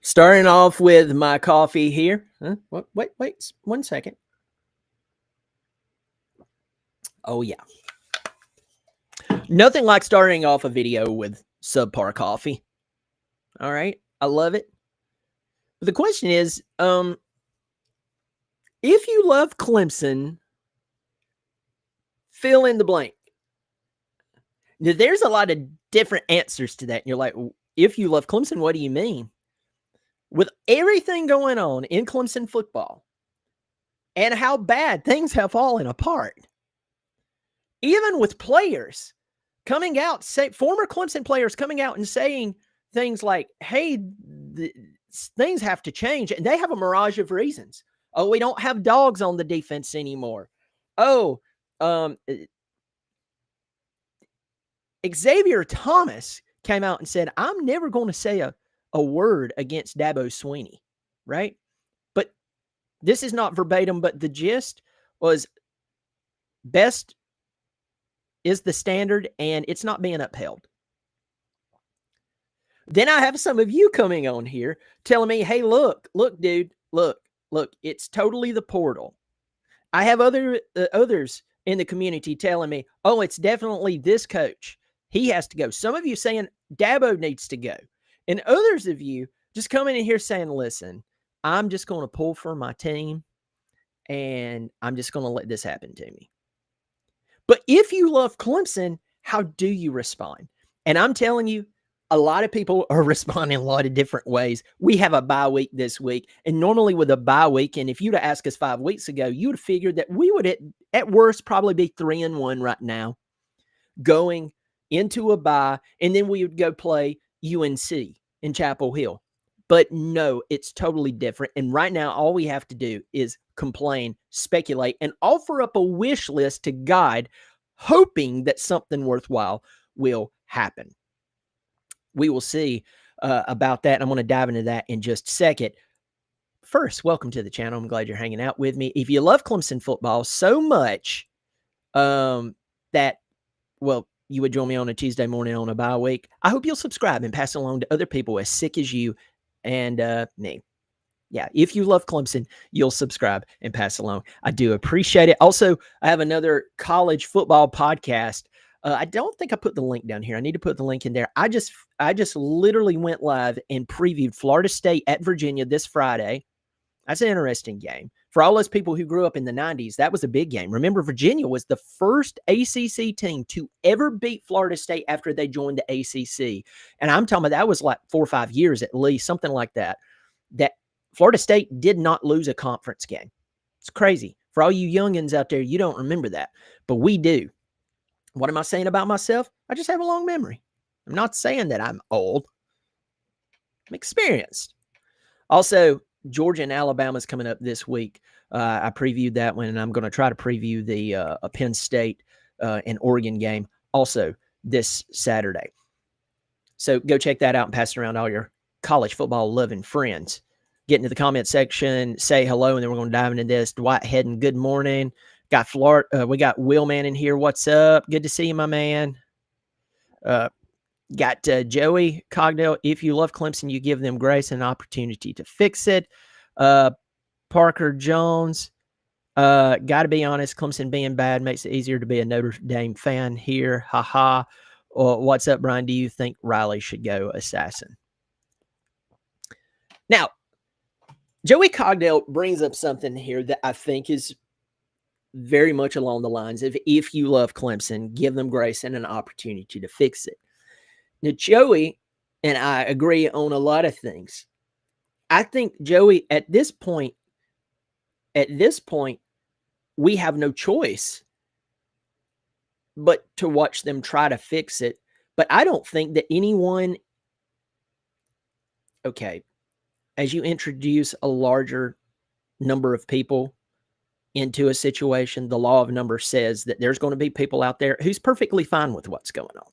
Starting off with my coffee here. Huh? Wait, 1 second. Oh, yeah. Nothing like starting off a video with subpar coffee. All right. I love it. But the question is, if you love Clemson, fill in the blank. Now, there's a lot of different answers to that. And you're like, if you love Clemson, what do you mean? With everything going on in Clemson football and how bad things have fallen apart, even with players coming out, former Clemson players coming out and saying things like, hey, things have to change. And they have a mirage of reasons. Oh, we don't have dogs on the defense anymore. Oh, Xavier Thomas came out and said, I'm never going to say a word against Dabo Swinney, right? But this is not verbatim, but the gist was best is the standard and it's not being upheld. Then I have some of you coming on here telling me, hey, look, dude, look, it's totally the portal. I have others in the community telling me, oh, it's definitely this coach. He has to go. Some of you saying Dabo needs to go. And others of you just coming in here saying, listen, I'm just going to pull for my team and I'm just going to let this happen to me. But if you love Clemson, how do you respond? And I'm telling you, a lot of people are responding a lot of different ways. We have a bye week this week. And normally with a bye week, and if you'd have asked us 5 weeks ago, you would have figured that we would at worst probably be 3-1 right now, going into a bye, and then we would go play UNC in Chapel Hill. But no, it's totally different. And right now, all we have to do is complain, speculate, and offer up a wish list to God, hoping that something worthwhile will happen. We will see about that. I'm going to dive into that in just a second. First, welcome to the channel. I'm glad you're hanging out with me. If you love Clemson football so much that, well, you would join me on a Tuesday morning on a bye week, I hope you'll subscribe and pass it along to other people as sick as you and me. Yeah, if you love Clemson, you'll subscribe and pass along. I do appreciate it. Also, I have another college football podcast. I don't think I put the link down here. I need to put the link in there. I just literally went live and previewed Florida State at Virginia this Friday. That's an interesting game. For all those people who grew up in the 90s, that was a big game. Remember, Virginia was the first ACC team to ever beat Florida State after they joined the ACC. And I'm talking about that was like 4 or 5 years at least, something like that, that Florida State did not lose a conference game. It's crazy. For all you youngins out there, you don't remember that, but we do. What am I saying about myself? I just have a long memory. I'm not saying that I'm old. I'm experienced. Also, Georgia and Alabama is coming up this week. I previewed that one, and I'm going to try to preview the Penn State and Oregon game also this Saturday. So go check that out and pass it around to all your college football loving friends. Get into the comment section, say hello, and then we're going to dive into this. Dwight Hedden, good morning. Got Florida. We got Willman in here. What's up? Good to see you, my man. Got Joey Cogdell. If you love Clemson, you give them grace and opportunity to fix it. Parker Jones. Got to be honest, Clemson being bad makes it easier to be a Notre Dame fan here. Haha. What's up, Brian? Do you think Riley should go assassin? Now, Joey Cogdell brings up something here that I think is very much along the lines of, if you love Clemson, give them grace and an opportunity to fix it. Now, Joey and I agree on a lot of things. I think, Joey, at this point, we have no choice but to watch them try to fix it. But I don't think that anyone, okay, as you introduce a larger number of people into a situation, the law of numbers says that there's going to be people out there who's perfectly fine with what's going on.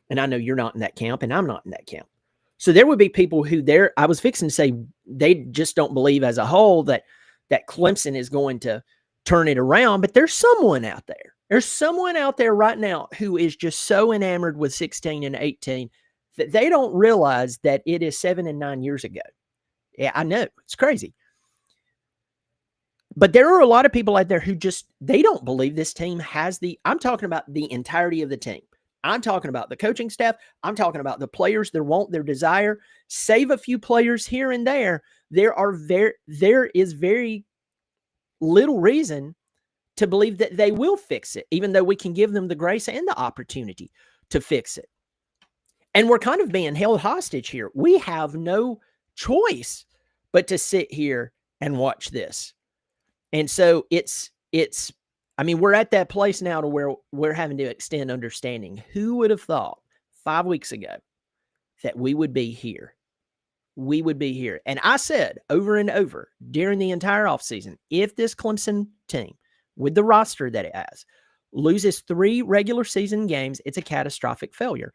And I know you're not in that camp, and I'm not in that camp. So there would be people who I was fixing to say they just don't believe as a whole that Clemson is going to turn it around, but there's someone out there. There's someone out there right now who is just so enamored with 16 and 18 that they don't realize that it is 7 and 9 years ago. Yeah, I know. It's crazy. But there are a lot of people out there who they don't believe this team has I'm talking about the entirety of the team. I'm talking about the coaching staff. I'm talking about the players, their want, their desire. Save a few players here and there. There is very little reason to believe that they will fix it, even though we can give them the grace and the opportunity to fix it. And we're kind of being held hostage here. We have no choice but to sit here and watch this. And so we're at that place now to where we're having to extend understanding. Who would have thought 5 weeks ago that we would be here? We would be here. And I said over and over during the entire offseason, if this Clemson team, with the roster that it has, loses 3 regular season games, it's a catastrophic failure.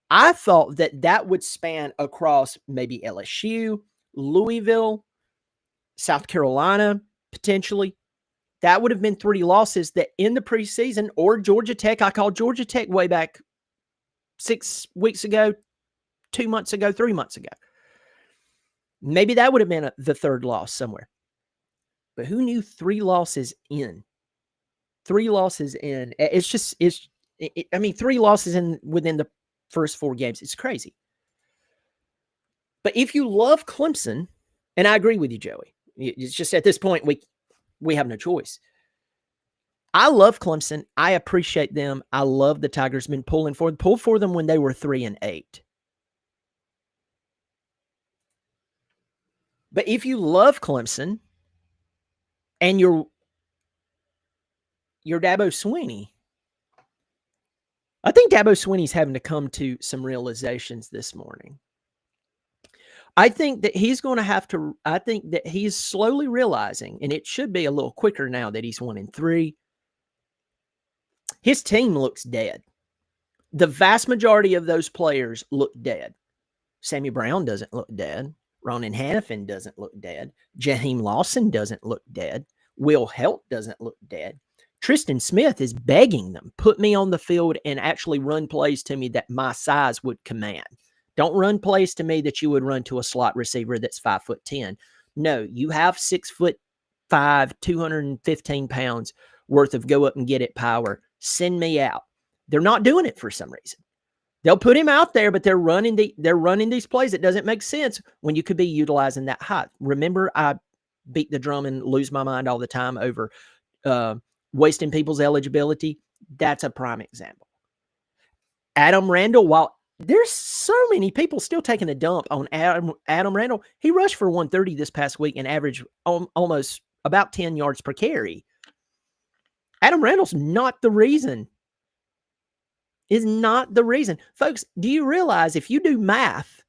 I thought that would span across maybe LSU, Louisville, South Carolina, potentially. That would have been 3 losses that in the preseason, or Georgia Tech. I called Georgia Tech way back 6 weeks ago, 2 months ago, 3 months ago. Maybe that would have been the 3rd loss somewhere. But who knew 3 losses in? 3 losses in. I mean, 3 losses in within the first 4 games. It's crazy. But if you love Clemson, and I agree with you, Joey, it's just at this point, we have no choice. I love Clemson. I appreciate them. I love the Tigers been pulled for them when they were 3-8. But if you love Clemson and you're Dabo Swinney, I think Dabo Swinney's having to come to some realizations this morning. I think that he's going to have to, I think that he's slowly realizing, and it should be a little quicker now that he's 1-3. His team looks dead. The vast majority of those players look dead. Sammy Brown doesn't look dead. Ronan Hannafin doesn't look dead. Jaheim Lawson doesn't look dead. Will Helt doesn't look dead. Tristan Smith is begging them, put me on the field and actually run plays to me that my size would command. Don't run plays to me that you would run to a slot receiver that's 5'10". No, you have 6'5", 215 pounds worth of go up and get it power. Send me out. They're not doing it for some reason. They'll put him out there, but they're running these plays. It doesn't make sense when you could be utilizing that height. Remember, I beat the drum and lose my mind all the time over wasting people's eligibility. That's a prime example. Adam Randall, while there's so many people still taking a dump on Adam Randall, he rushed for 130 this past week and averaged almost about 10 yards per carry. Adam Randall's not the reason. Is not the reason. Folks, do you realize, if you do math,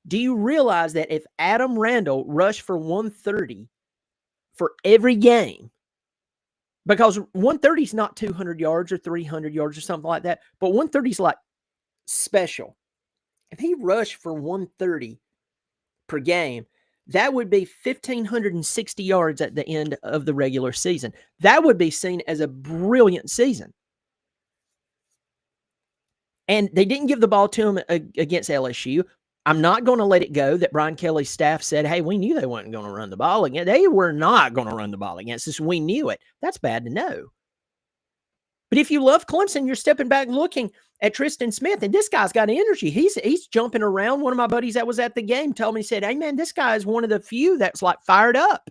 do you realize that if Adam Randall rushed for 130 for every game, because 130 is not 200 yards or 300 yards or something like that, but 130 is like special. If he rushed for 130 per game, that would be 1,560 yards at the end of the regular season. That would be seen as a brilliant season. And they didn't give the ball to him against LSU. I'm not going to let it go that Brian Kelly's staff said, hey, we knew they weren't going to run the ball again. They were not going to run the ball against us. We knew it. That's bad to know. But if you love Clemson, you're stepping back looking at Tristan Smith, and this guy's got energy. He's jumping around. One of my buddies that was at the game told me, he said, hey, man, this guy is one of the few that's like fired up.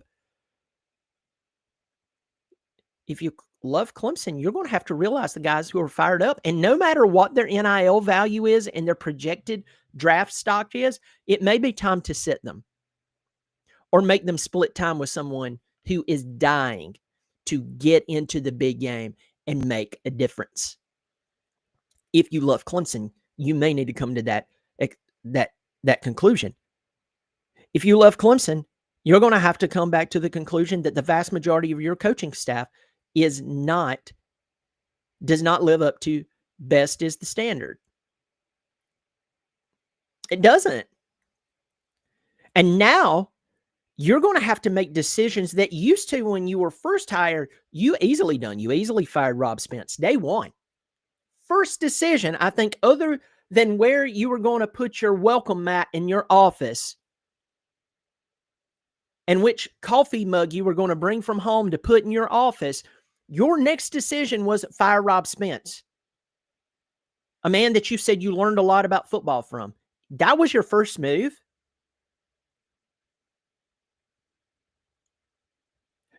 If you love Clemson, you're going to have to realize the guys who are fired up, and no matter what their NIL value is and their projected draft stock is, it may be time to sit them or make them split time with someone who is dying to get into the big game and make a difference. If you love Clemson, you may need to come to that conclusion. If you love Clemson, you're going to have to come back to the conclusion that the vast majority of your coaching staff does not live up to best is the standard. It doesn't. And now you're going to have to make decisions that used to, when you were first hired, you easily fired Rob Spence day one. First decision, I think, other than where you were going to put your welcome mat in your office, and which coffee mug you were going to bring from home to put in your office, your next decision was fire Rob Spence, a man that you said you learned a lot about football from. That was your first move.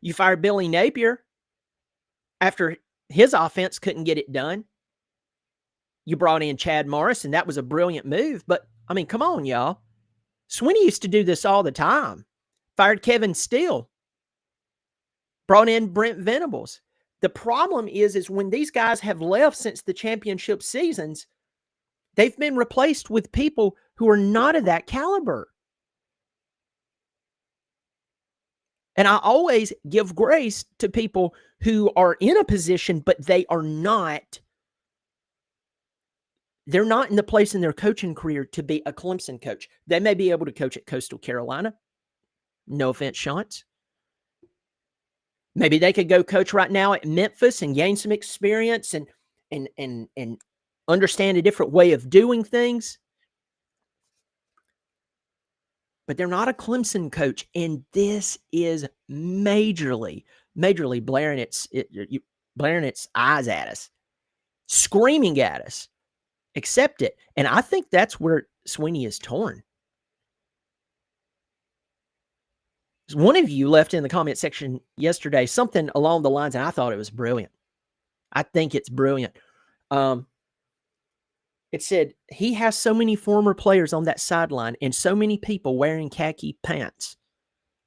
You fired Billy Napier after his offense couldn't get it done. You brought in Chad Morris, and that was a brilliant move. But, I mean, come on, y'all. Swinney used to do this all the time. Fired Kevin Steele. Brought in Brent Venables. The problem is when these guys have left since the championship seasons, they've been replaced with people who are not of that caliber. And I always give grace to people who are in a position, but they're not in the place in their coaching career to be a Clemson coach. They may be able to coach at Coastal Carolina. No offense, Shantz. Maybe they could go coach right now at Memphis and gain some experience and understand a different way of doing things. But they're not a Clemson coach, and this is majorly blaring its eyes at us, screaming at us. Accept it. And I think that's where Swinney is torn. One of you left in the comment section yesterday something along the lines, and I thought it was brilliant. I think it's brilliant. It said, he has so many former players on that sideline and so many people wearing khaki pants.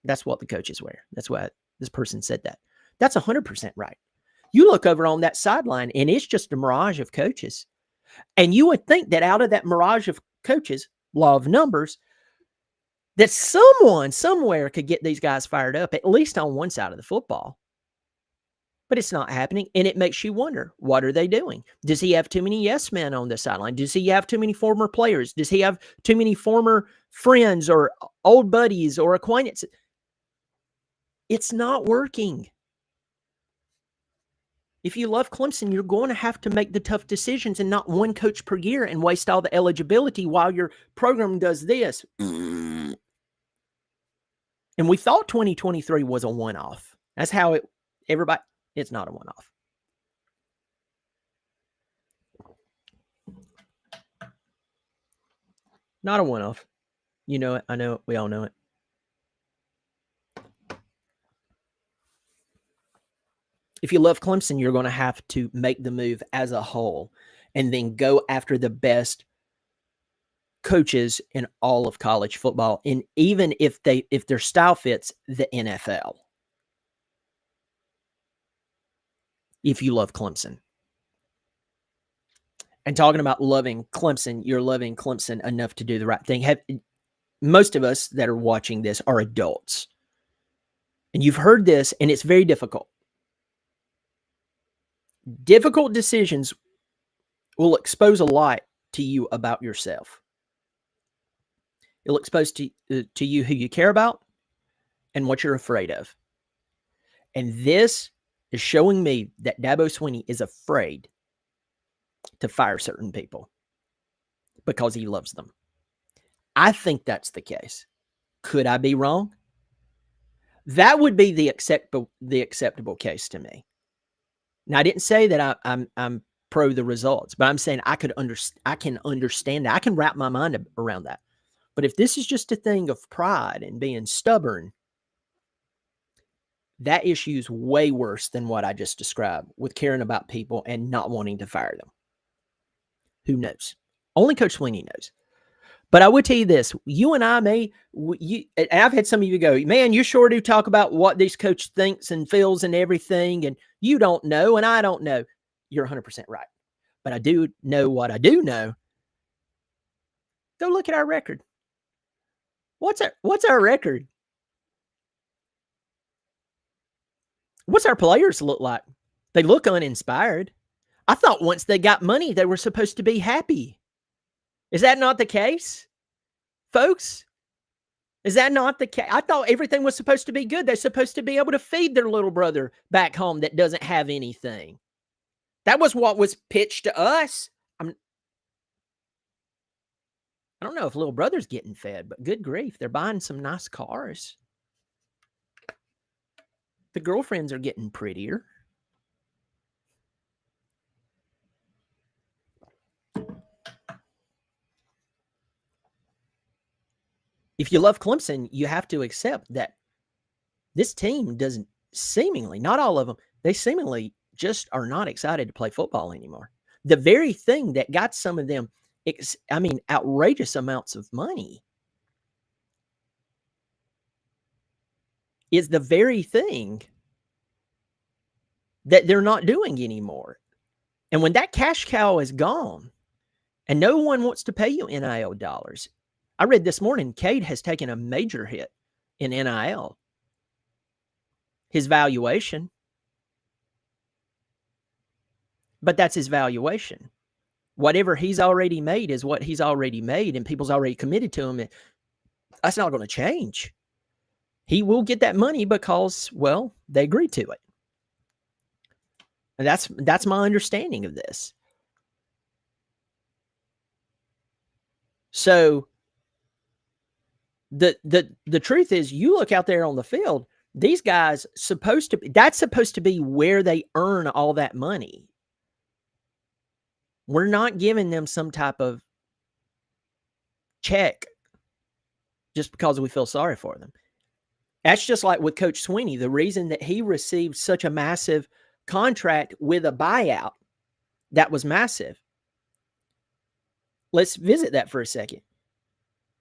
That's what the coaches wear. That's why this person said that. That's 100% right. You look over on that sideline, and it's just a mirage of coaches. And you would think that out of that mirage of coaches, law of numbers, that someone somewhere could get these guys fired up, at least on one side of the football. But it's not happening, and it makes you wonder, what are they doing? Does he have too many yes men on the sideline? Does he have too many former players? Does he have too many former friends or old buddies or acquaintances? It's not working. If you love Clemson, you're going to have to make the tough decisions and not one coach per year and waste all the eligibility while your program does this. And we thought 2023 was a one-off. That's how it's not a one-off. Not a one-off. You know it. I know it. We all know it. If you love Clemson, you're going to have to make the move as a whole and then go after the best coaches in all of college football, and even if their style fits the NFL. If you love Clemson. And talking about loving Clemson, you're loving Clemson enough to do the right thing. Most of us that are watching this are adults. And you've heard this, and it's very difficult. Difficult decisions will expose a lot to you about yourself. It'll expose to you who you care about and what you're afraid of. And this is showing me that Dabo Swinney is afraid to fire certain people because he loves them. I think that's the case. Could I be wrong? That would be the acceptable case to me. Now, I didn't say that I'm pro the results, but I'm saying I can understand that. I can wrap my mind around that. But if this is just a thing of pride and being stubborn, that issue is way worse than what I just described with caring about people and not wanting to fire them. Who knows? Only Coach Swinney knows. But I would tell you this, you and I I've had some of you go, man, you sure do talk about what this coach thinks and feels and everything, and you don't know, and I don't know. You're 100% right. But I do know what I do know. Go look at our record. What's our record? What's our players look like? They look uninspired. I thought once they got money, they were supposed to be happy. Is that not the case, folks? Is that not the case? I thought everything was supposed to be good. They're supposed to be able to feed their little brother back home that doesn't have anything. That was what was pitched to us. I don't know if little brother's getting fed, but good grief, they're buying some nice cars. The girlfriends are getting prettier. If you love Clemson, you have to accept that this team doesn't seemingly, not all of them, they seemingly just are not excited to play football anymore. The very thing that got some of them, outrageous amounts of money is the very thing that they're not doing anymore. And when that cash cow is gone and no one wants to pay you NIL dollars, I read this morning, Cade has taken a major hit in NIL. His valuation. But that's his valuation. Whatever he's already made is what he's already made, and people's already committed to him. That's not going to change. He will get that money because, well, they agreed to it. And that's my understanding of this. So the truth is, you look out there on the field, these guys that's supposed to be where they earn all that money. We're not giving them some type of check just because we feel sorry for them. That's just like with Coach Sweeney. The reason that he received such a massive contract with a buyout that was massive. Let's visit that for a second.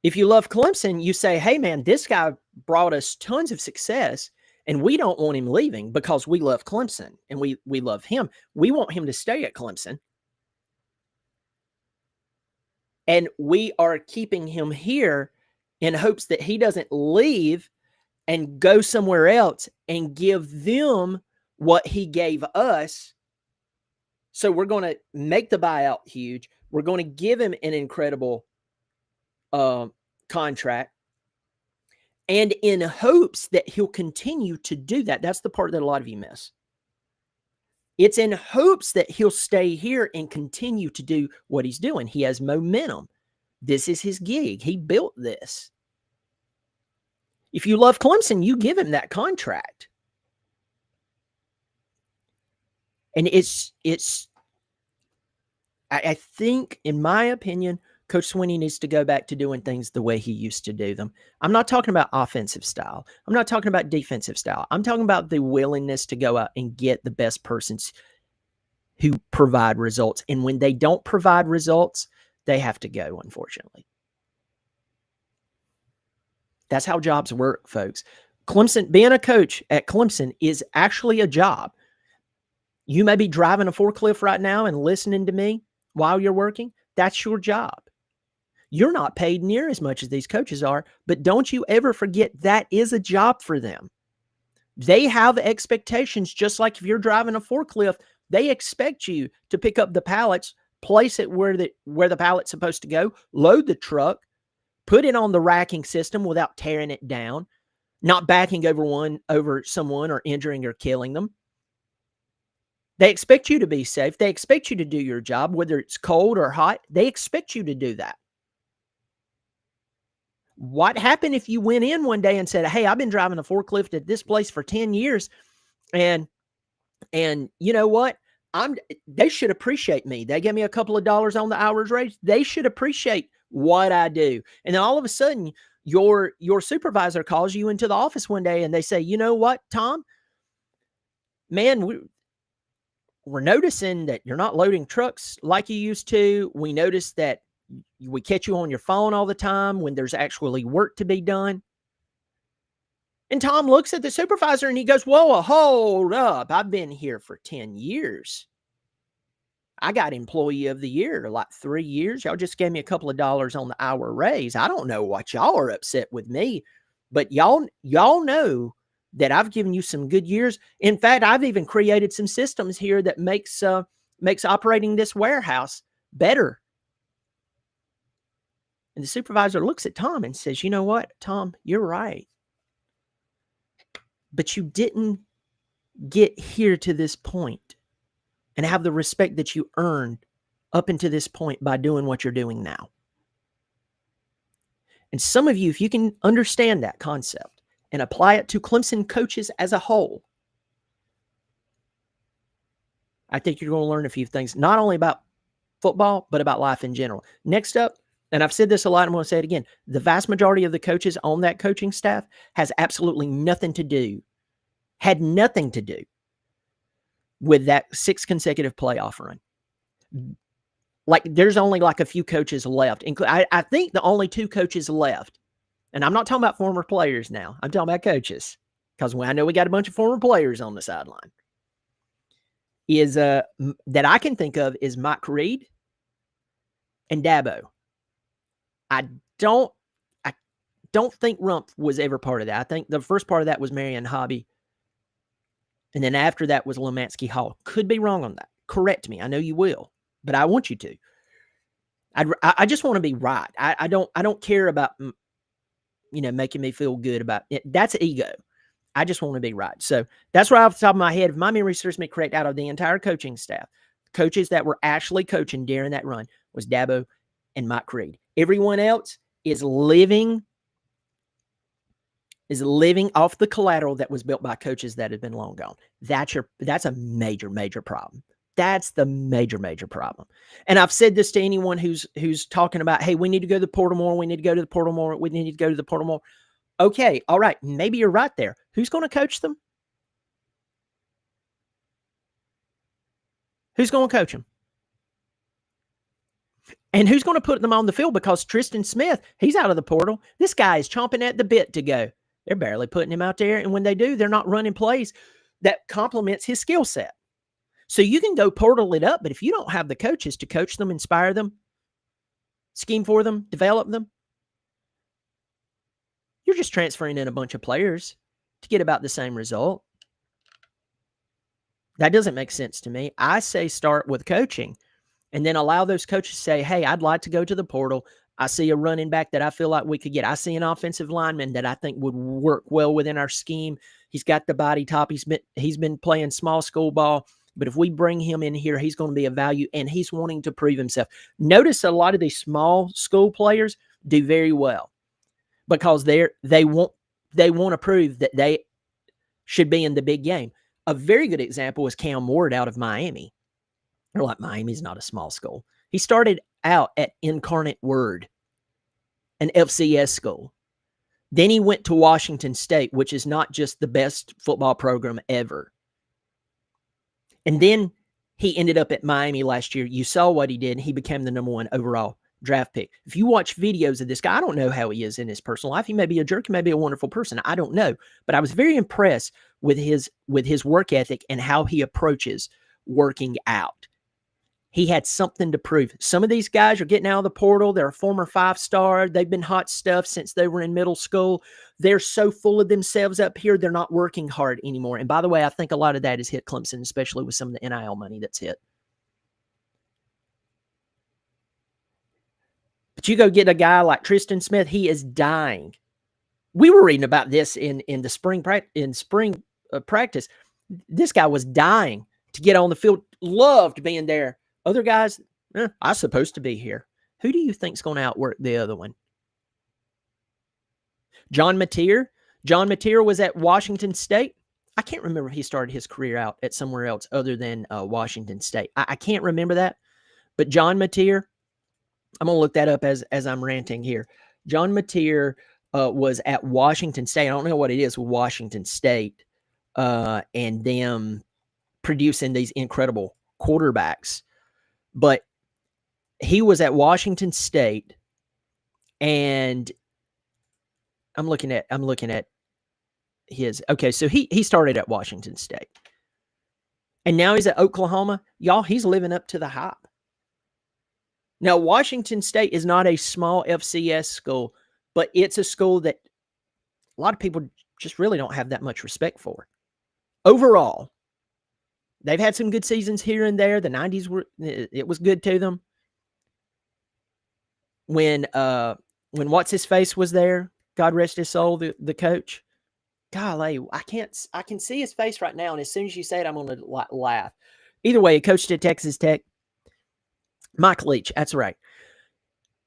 If you love Clemson, you say, hey, man, this guy brought us tons of success, and we don't want him leaving because we love Clemson, and we love him. We want him to stay at Clemson. And we are keeping him here in hopes that he doesn't leave and go somewhere else and give them what he gave us. So we're going to make the buyout huge. We're going to give him an incredible contract. And in hopes that he'll continue to do that. That's the part that a lot of you miss. It's in hopes that he'll stay here and continue to do what he's doing. He has momentum. This is his gig. He built this. If you love Clemson, you give him that contract. And I think, in my opinion, Coach Sweeney needs to go back to doing things the way he used to do them. I'm not talking about offensive style. I'm not talking about defensive style. I'm talking about the willingness to go out and get the best persons who provide results. And when they don't provide results, they have to go, unfortunately. That's how jobs work, folks. Clemson, being a coach at Clemson is actually a job. You may be driving a forklift right now and listening to me while you're working. That's your job. You're not paid near as much as these coaches are, but don't you ever forget that is a job for them. They have expectations, just like if you're driving a forklift, they expect you to pick up the pallets, place it where the pallet's supposed to go, load the truck, put it on the racking system without tearing it down, not backing over someone or injuring or killing them. They expect you to be safe. They expect you to do your job, whether it's cold or hot. They expect you to do that. What happened if you went in one day and said, hey, I've been driving a forklift at this place for 10 years, and you know what? They should appreciate me. They gave me a couple of dollars on the hours raise. They should appreciate what I do. And then all of a sudden, your supervisor calls you into the office one day and they say, you know what, Tom? Man, we're noticing that you're not loading trucks like you used to. We noticed that we catch you on your phone all the time when there's actually work to be done. And Tom looks at the supervisor and he goes, whoa, hold up. I've been here for 10 years. I got employee of the year, like 3 years. Y'all just gave me a couple of dollars on the hour raise. I don't know what y'all are upset with me, but y'all know that I've given you some good years. In fact, I've even created some systems here that makes operating this warehouse better. And the supervisor looks at Tom and says, you know what, Tom, you're right. But you didn't get here to this point and have the respect that you earned up until this point by doing what you're doing now. And some of you, if you can understand that concept and apply it to Clemson coaches as a whole, I think you're going to learn a few things, not only about football, but about life in general. Next up, and I've said this a lot, I'm going to say it again, the vast majority of the coaches on that coaching staff has absolutely nothing to do, had nothing to do with that 6 consecutive playoff run. Like, there's only like a few coaches left. I think the only 2 coaches left, and I'm not talking about former players now, I'm talking about coaches, because I know we got a bunch of former players on the sideline, is that I can think of is Mike Reed and Dabo. I don't think Rumpf was ever part of that. I think the first part of that was Marion Hobby, and then after that was Lemansky Hall. Could be wrong on that. Correct me. I know you will, but I want you to. I just want to be right. I don't care about making me feel good about it. That's ego. I just want to be right. So that's right off the top of my head. If my memory serves me correct, out of the entire coaching staff, coaches that were actually coaching during that run was Dabo and Mike Reed. Everyone else is living off the collateral that was built by coaches that had been long gone. That's a major, major problem. That's the major, major problem. And I've said this to anyone who's talking about, hey, we need to go to the portal more. We need to go to the portal more. We need to go to the portal more. Okay, all right, maybe you're right there. Who's going to coach them? Who's going to coach them? And who's going to put them on the field? Because Tristan Smith, he's out of the portal. This guy is chomping at the bit to go. They're barely putting him out there. And when they do, they're not running plays that complements his skill set. So you can go portal it up, but if you don't have the coaches to coach them, inspire them, scheme for them, develop them, you're just transferring in a bunch of players to get about the same result. That doesn't make sense to me. I say start with coaching and then allow those coaches to say, hey, I'd like to go to the portal. I see a running back that I feel like we could get. I see an offensive lineman that I think would work well within our scheme. He's got the body type. He's been playing small school ball. But if we bring him in here, he's going to be a value, and he's wanting to prove himself. Notice a lot of these small school players do very well because they want to prove that they should be in the big game. A very good example is Cam Ward out of Miami. They're like, Miami's not a small school. He started out at Incarnate Word, an FCS school. Then he went to Washington State, which is not just the best football program ever. And then he ended up at Miami last year. You saw what he did. He became the number 1 overall draft pick. If you watch videos of this guy, I don't know how he is in his personal life. He may be a jerk. He may be a wonderful person. I don't know. But I was very impressed with his work ethic and how he approaches working out. He had something to prove. Some of these guys are getting out of the portal. They're a former 5-star. They've been hot stuff since they were in middle school. They're so full of themselves up here, they're not working hard anymore. And by the way, I think a lot of that has hit Clemson, especially with some of the NIL money that's hit. But you go get a guy like Tristan Smith, he is dying. We were reading about this in the spring practice. This guy was dying to get on the field, loved being there. Other guys, I'm supposed to be here. Who do you think's going to outwork the other one? John Mateer. John Mateer was at Washington State. I can't remember if he started his career out at somewhere else other than Washington State. I can't remember that. But John Mateer, I'm going to look that up as I'm ranting here. John Mateer was at Washington State. I don't know what it is with Washington State and them producing these incredible quarterbacks. But he was at Washington State, and I'm looking at his. Okay, so he started at Washington State, and now he's at Oklahoma. Y'all, he's living up to the hype. Now, Washington State is not a small FCS school, but it's a school that a lot of people just really don't have that much respect for. Overall, they've had some good seasons here and there. The 90s it was good to them. When what's his face was there, God rest his soul, the coach. Golly, I can see his face right now, and as soon as you say it, I'm going to laugh. Either way, he coached at Texas Tech. Mike Leach, that's right.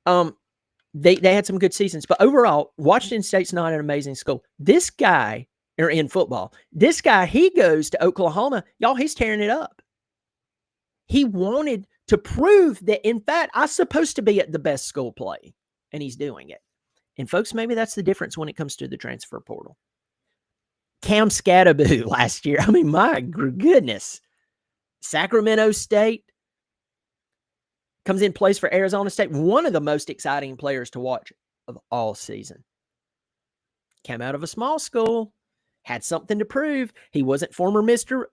They had some good seasons, but overall, Washington State's not an amazing school. This guy, or in football, this guy, he goes to Oklahoma. Y'all, he's tearing it up. He wanted to prove that, in fact, I'm supposed to be at the best school play, and he's doing it. And folks, maybe that's the difference when it comes to the transfer portal. Cam Scatterboo last year. I mean, my goodness. Sacramento State comes in, plays for Arizona State. One of the most exciting players to watch of all season. Came out of a small school, had something to prove. He wasn't former Mr.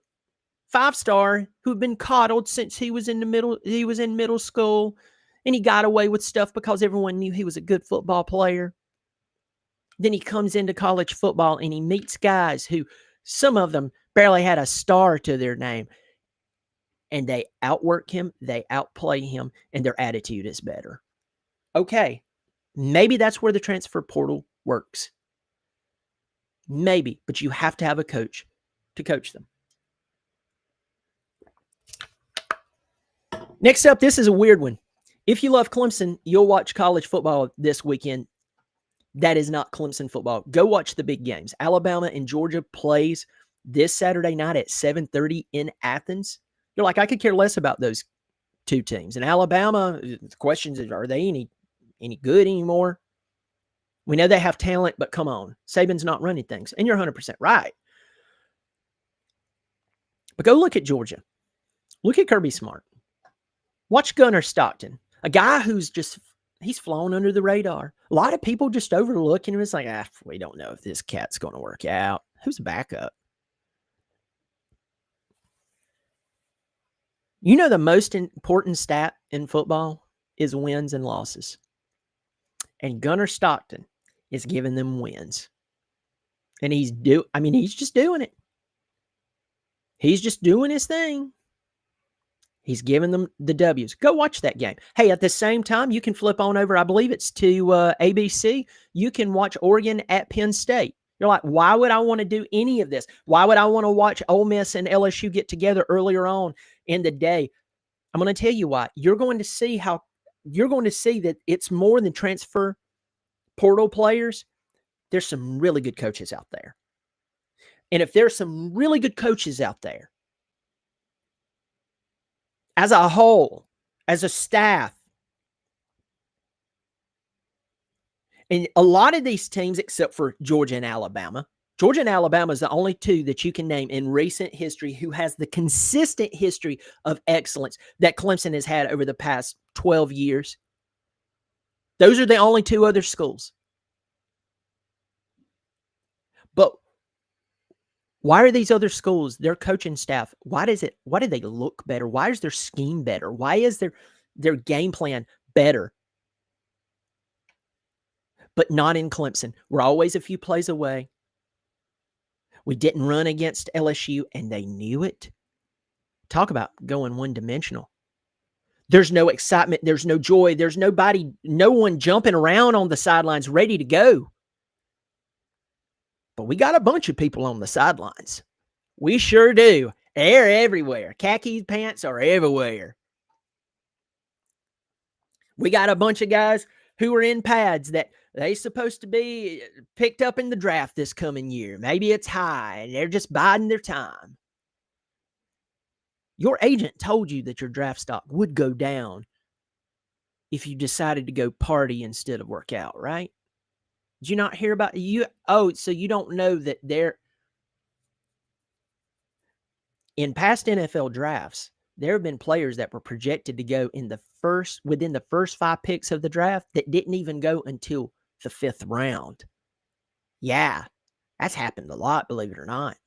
5-star who'd been coddled since he was in middle school, and he got away with stuff because everyone knew he was a good football player. Then he comes into college football and he meets guys who, some of them barely had a star to their name, and they outwork him, they outplay him, and their attitude is better. Okay, maybe that's where the transfer portal works. Maybe, but you have to have a coach to coach them. Next up, this is a weird one. If you love Clemson, you'll watch college football this weekend. That is not Clemson football. Go watch the big games. Alabama and Georgia plays this Saturday night at 7:30 in Athens. You're like, I could care less about those two teams. And Alabama, the question is, are they any good anymore? We know they have talent, but come on. Saban's not running things. And you're 100% right. But go look at Georgia. Look at Kirby Smart. Watch Gunnar Stockton, a guy who's just, he's flown under the radar. A lot of people just overlook him. It's like, we don't know if this cat's going to work out. Who's the backup? You know, the most important stat in football is wins and losses. And Gunnar Stockton is giving them wins. And he's just doing it. He's just doing his thing. He's giving them the W's. Go watch that game. Hey, at the same time, you can flip on over, I believe it's to ABC. You can watch Oregon at Penn State. You're like, why would I want to do any of this? Why would I want to watch Ole Miss and LSU get together earlier on in the day? I'm going to tell you why. You're going to see that it's more than transfer portal players. There's some really good coaches out there. And if there's some really good coaches out there, as a whole, as a staff, and a lot of these teams, except for Georgia and Alabama is the only two that you can name in recent history who has the consistent history of excellence that Clemson has had over the past 12 years. Those are the only two other schools. But why are these other schools, their coaching staff, why do they look better? Why is their scheme better? Why is their game plan better? But not in Clemson. We're always a few plays away. We didn't run against LSU, and they knew it. Talk about going one-dimensional. There's no excitement. There's no joy. There's no one jumping around on the sidelines ready to go. But we got a bunch of people on the sidelines. We sure do. They're everywhere. Khaki pants are everywhere. We got a bunch of guys who are in pads that they supposed to be picked up in the draft this coming year. Maybe it's high, and they're just biding their time. Your agent told you that your draft stock would go down if you decided to go party instead of work out, right? Did you not hear about you? Oh, so you don't know that in past NFL drafts, there have been players that were projected to go within the first 5 picks of the draft that didn't even go until the 5th round. Yeah, that's happened a lot, believe it or not.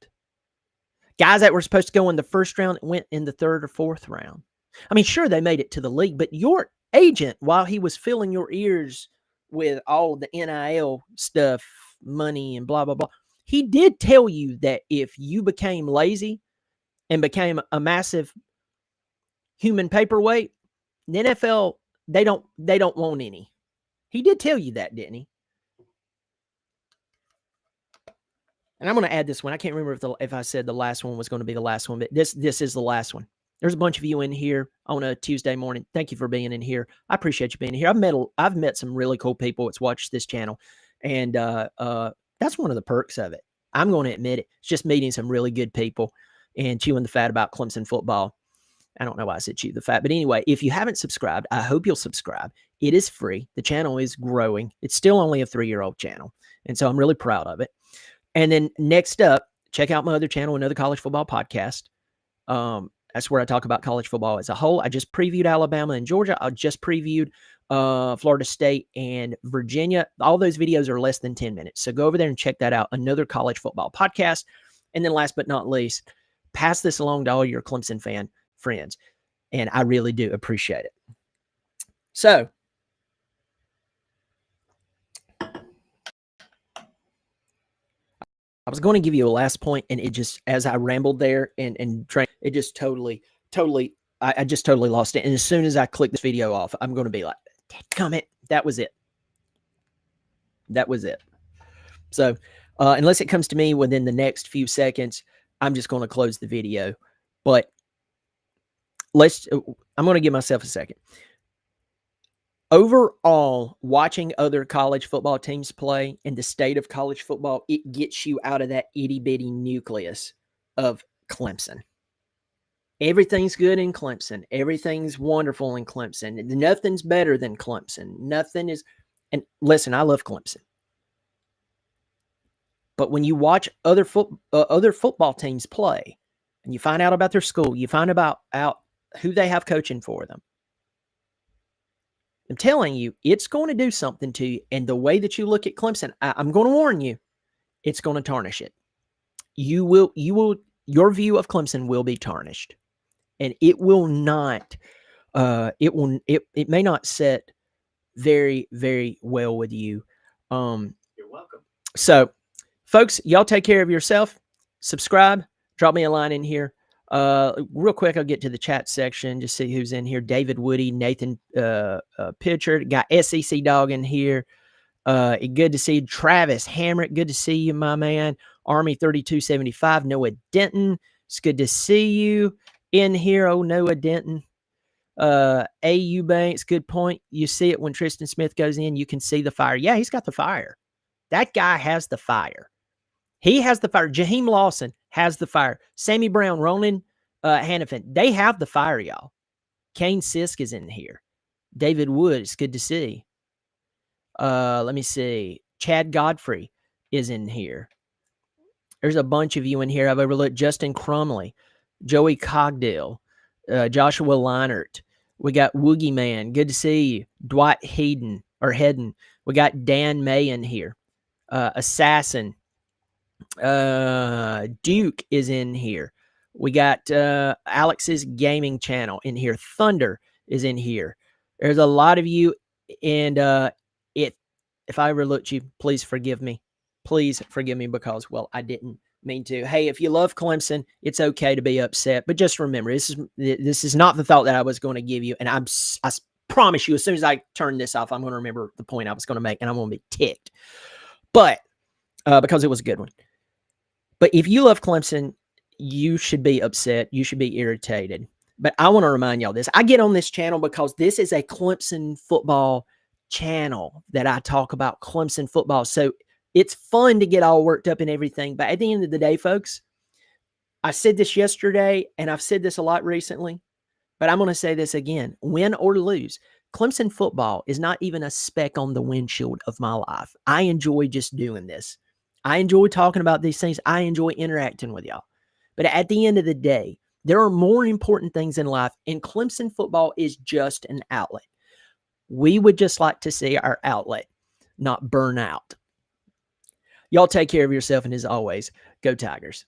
Guys that were supposed to go in the 1st round went in the 3rd or 4th round. I mean, sure, they made it to the league, but your agent, while he was filling your ears with all the NIL stuff, money, and blah, blah, blah, he did tell you that if you became lazy and became a massive human paperweight, the NFL, they don't want any. He did tell you that, didn't he? And I'm going to add this one. I can't remember if I said the last one was going to be the last one, but this is the last one. There's a bunch of you in here on a Tuesday morning. Thank you for being in here. I appreciate you being here. I've met some really cool people that's watched this channel, and that's one of the perks of it. I'm going to admit it. It's just meeting some really good people and chewing the fat about Clemson football. I don't know why I said chew the fat, but anyway, if you haven't subscribed, I hope you'll subscribe. It is free. The channel is growing. It's still only a 3-year-old channel, and so I'm really proud of it. And then next up, check out my other channel, Another College Football Podcast. That's where I talk about college football as a whole. I just previewed Alabama and Georgia. I just previewed Florida State and Virginia. All those videos are less than 10 minutes. So go over there and check that out. Another College Football Podcast. And then last but not least, pass this along to all your Clemson fan friends. And I really do appreciate it. So, I was going to give you a last point, and it just, as I rambled there and it just totally, I just totally lost it. And as soon as I click this video off, I'm going to be like, dadgummit, that was it. That was it. So, unless it comes to me within the next few seconds, I'm just going to close the video. But I'm going to give myself a second. Overall, watching other college football teams play in the state of college football, it gets you out of that itty-bitty nucleus of Clemson. Everything's good in Clemson. Everything's wonderful in Clemson. Nothing's better than Clemson. Nothing is, and listen, I love Clemson. But when you watch other football teams play, and you find out about their school, you find out who they have coaching for them, I'm telling you, it's going to do something to you. And the way that you look at Clemson, I'm going to warn you, it's going to tarnish it. Your view of Clemson will be tarnished. And it will not, it may not set very, very well with you. You're welcome. So, folks, y'all take care of yourself. Subscribe. Drop me a line in here. Real quick, I'll get to the chat section, just see who's in here. David Woody, Nathan Pitcher, got SEC Dog in here. Good to see you. Travis Hamrick, good to see you, my man. Army 3275, Noah Denton, it's good to see you in here. Oh, Noah Denton. AU Banks, good point. You see it when Tristan Smith goes in, you can see the fire. Yeah, he's got the fire. That guy has the fire. He has the fire. Jaheim Lawson has the fire. Sammy Brown, Ronan Hannafin, they have the fire, y'all. Kane Sisk is in here. David Wood, it's good to see. Let me see. Chad Godfrey is in here. There's a bunch of you in here I've overlooked. Justin Crumley, Joey Cogdill, Joshua Leinert. We got Woogie Man. Good to see you. Dwight Hedden. We got Dan May in here. Assassin. Duke is in here. We got Alex's gaming channel in here. Thunder is in here. There's a lot of you, and if I overlooked you, please forgive me. Please forgive me because, well, I didn't mean to. Hey, if you love Clemson, it's okay to be upset, but just remember, this is not the thought that I was going to give you, and I promise you, as soon as I turn this off, I'm going to remember the point I was going to make, and I'm going to be ticked. But because it was a good one. But if you love Clemson, you should be upset. You should be irritated. But I want to remind y'all this. I get on this channel because this is a Clemson football channel that I talk about Clemson football. So it's fun to get all worked up and everything. But at the end of the day, folks, I said this yesterday, and I've said this a lot recently, but I'm going to say this again. Win or lose, Clemson football is not even a speck on the windshield of my life. I enjoy just doing this. I enjoy talking about these things. I enjoy interacting with y'all. But at the end of the day, there are more important things in life, and Clemson football is just an outlet. We would just like to see our outlet not burn out. Y'all take care of yourself, and as always, go Tigers.